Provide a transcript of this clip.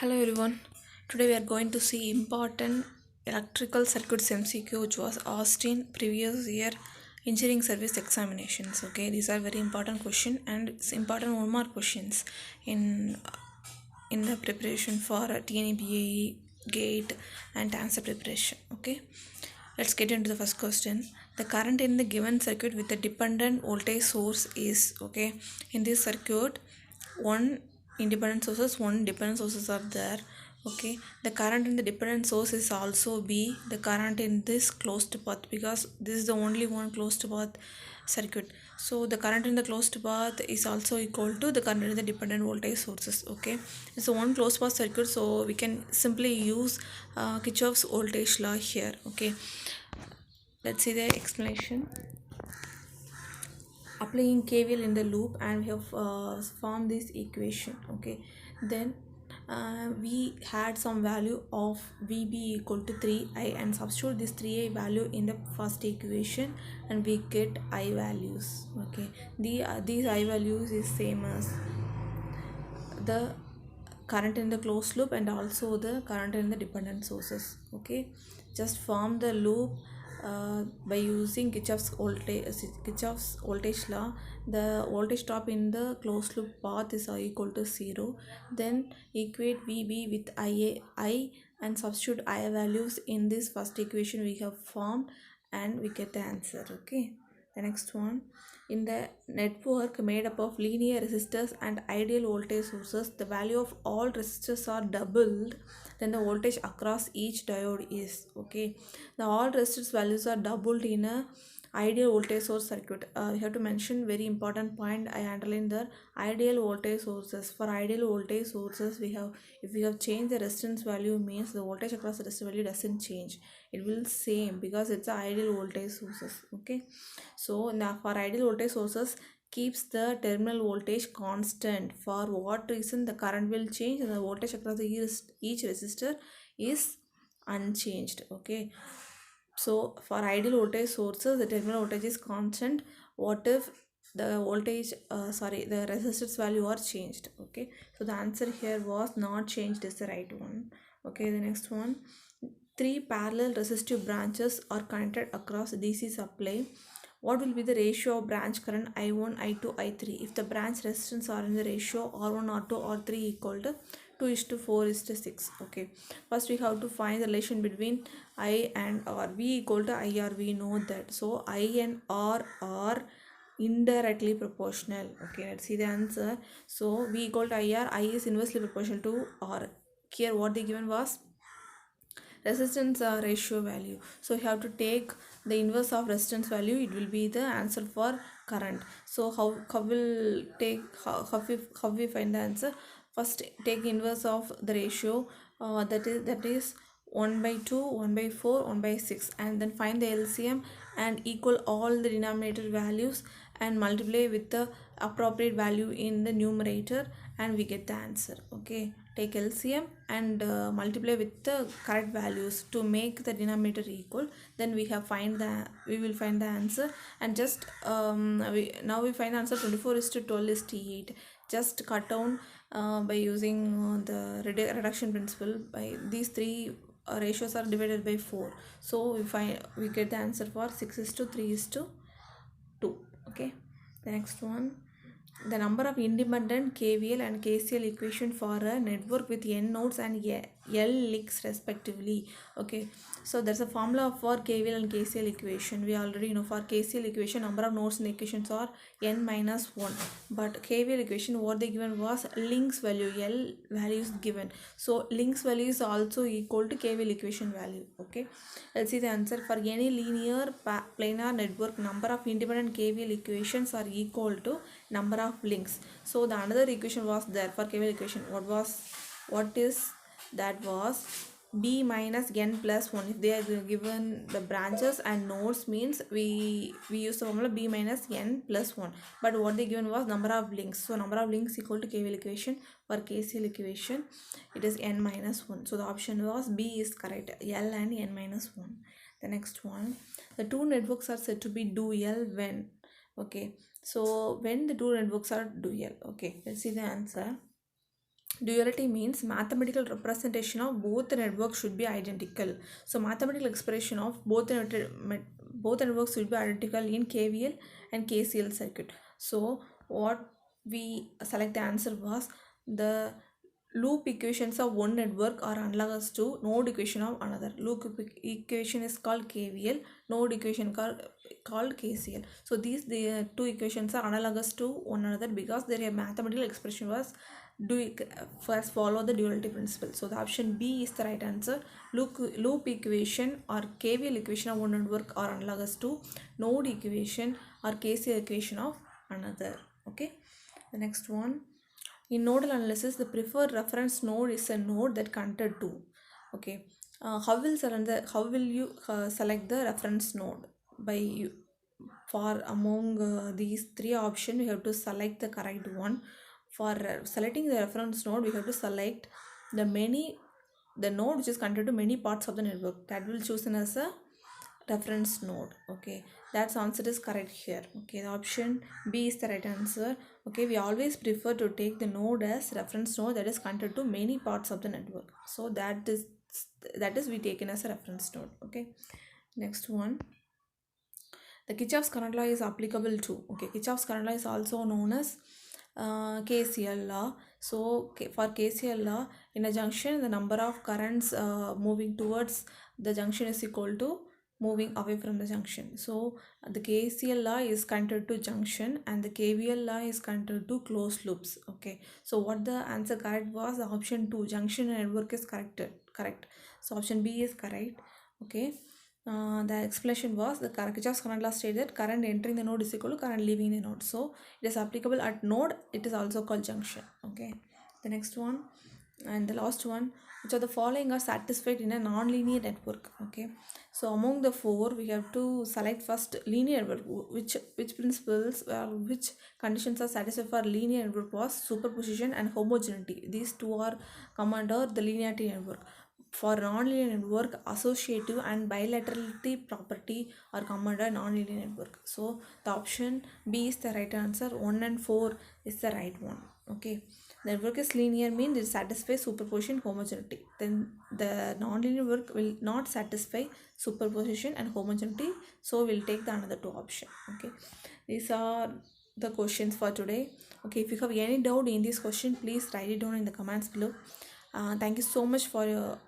Hello everyone. Today we are going to see important electrical circuits MCQ which was asked in previous year engineering service examinations. Okay, these are very important question and it's important one more questions in the preparation for TNBAE gate and answer preparation. Okay, let's get into the first question. The current in the given circuit with the dependent voltage source is okay. In this circuit, one independent sources, one dependent sources are there. Okay, the current in the dependent source is also be the current in this closed path because this is the only one closed path circuit. So the current in the closed path is also equal to the current in the dependent voltage sources. Okay, it's a one closed path circuit, so we can simply use Kirchhoff's voltage law here. Okay, let's see the explanation. Applying KVL in the loop, and we have formed this equation. Okay, then we had some value of VB equal to 3I and substitute this 3I value in the first equation and we get I values. Okay, these I values is same as the current in the closed loop and also the current in the dependent sources. Okay, just form the loop by using Kirchhoff's voltage law. The voltage drop in the closed loop path is equal to 0. Then equate VB with I and substitute I values in this first equation we have formed and we get the answer. Okay, the next one, in the network made up of linear resistors and ideal voltage sources, the value of all resistors are doubled, then the voltage across each diode is okay. The all resistors values are doubled in a ideal voltage source circuit. We have to mention very important point. I underline the ideal voltage sources. For ideal voltage sources, we have, if we have changed the resistance value, means the voltage across the resistance value doesn't change. It will same because it's a ideal voltage sources. Okay, so now for ideal voltage sources keeps the terminal voltage constant. For what reason the current will change and the voltage across the each resistor is unchanged. Okay, so for ideal voltage sources the terminal voltage is constant. What if the voltage the resistors value are changed? Okay, so the answer here was not changed is the right one. Okay, the next one, three parallel resistive branches are connected across DC supply. What will be the ratio of branch current I1, I2, I3 if the branch resistance are in the ratio R1, R2, R3 equal to 2 is to 4 is to 6. Okay, first we have to find the relation between I and R. V equal to IR, we know that. So I and R are indirectly proportional. Okay, let's see the answer. So V equal to IR, I is inversely proportional to R. Here what they given was resistance ratio value, so you have to take the inverse of resistance value, it will be the answer for current. So how will take how we find the answer? First take inverse of the ratio, that is 1 by 2, 1 by 4, 1 by 6, and then find the LCM and equal all the denominator values and multiply with the appropriate value in the numerator and we get the answer. Okay, take LCM and multiply with the correct values to make the denominator equal, then we will find the answer. And just now we find the answer 24 is to 12 is to 8. Just cut down by using the reduction principle. By these three ratios are divided by 4, so we get the answer for 6 is to 3 is to 2. Okay, the next one, the number of independent KVL and KCL equation for a network with n nodes and L links respectively. Okay, so there's a formula for KVL and KCL equation. We already know for KCL equation number of nodes in the equations are n minus 1, but KVL equation what they given was links value, L value is given, so links value is also equal to KVL equation value. Okay, let's see the answer. For any linear planar network, number of independent KVL equations are equal to number of links. So the another equation was there for KVL equation. What is that was b minus n plus 1. If they are given the branches and nodes, means we use the formula b minus n plus 1, but what they given was number of links, so number of links equal to KVL equation. For KCL equation it is n minus 1, so the option was B is correct, L and n minus 1. The next one, the two networks are said to be dual when. Okay, so when the two networks are dual. Okay, let's see the answer. Duality means mathematical representation of both the networks should be identical. So mathematical expression of both networks should be identical in KVL and KCL circuit. So what we select the answer was the loop equations of one network are analogous to node equation of another. Equation is called KVL, node equation called KCL. So these the two equations are analogous to one another because their mathematical expression was first follow the duality principle. So the option B is the right answer. Loop equation or KVL equation of one network are analogous to node equation or KCL equation of another. Okay, the next one. In nodal analysis, the preferred reference node is a node that connected to. Okay, how will you select the reference node? For among these three options, we have to select the correct one. For selecting the reference node, we have to select the node which is connected to many parts of the network, that will chosen as a reference node. Okay, that answer is correct here. Okay, the option B is the right answer. Okay, we always prefer to take the node as reference node that is connected to many parts of the network, so that is we taken as a reference node. Okay, next one. The Kirchhoff's current law is applicable to. Okay, Kirchhoff's current law is also known as KCL law. So for KCL law, in a junction, the number of currents moving towards the junction is equal to moving away from the junction. So the KCL law is connected to junction and the KVL law is connected to closed loops. Okay, so what the answer correct was, the option 2, junction and network is correct. So option B is correct. Okay, the explanation was the Kirchhoff's current law stated that current entering the node is equal to current leaving the node. So it is applicable at node, it is also called junction. Okay, the next one and the last one, which of the following are satisfied in a non-linear network? Okay, so among the four we have to select first linear network. Which principles or which conditions are satisfied for linear network was superposition and homogeneity. These two are come under the linearity network. For nonlinear network, associative and bilaterality property are come under nonlinear network. So the option B is the right answer. 1 and 4 is the right one. Okay, the network is linear means it satisfies superposition homogeneity. Then the nonlinear network will not satisfy superposition and homogeneity, so we'll take the another two option. Okay, these are the questions for today. Okay, if you have any doubt in this question, please write it down in the comments below. Thank you so much for your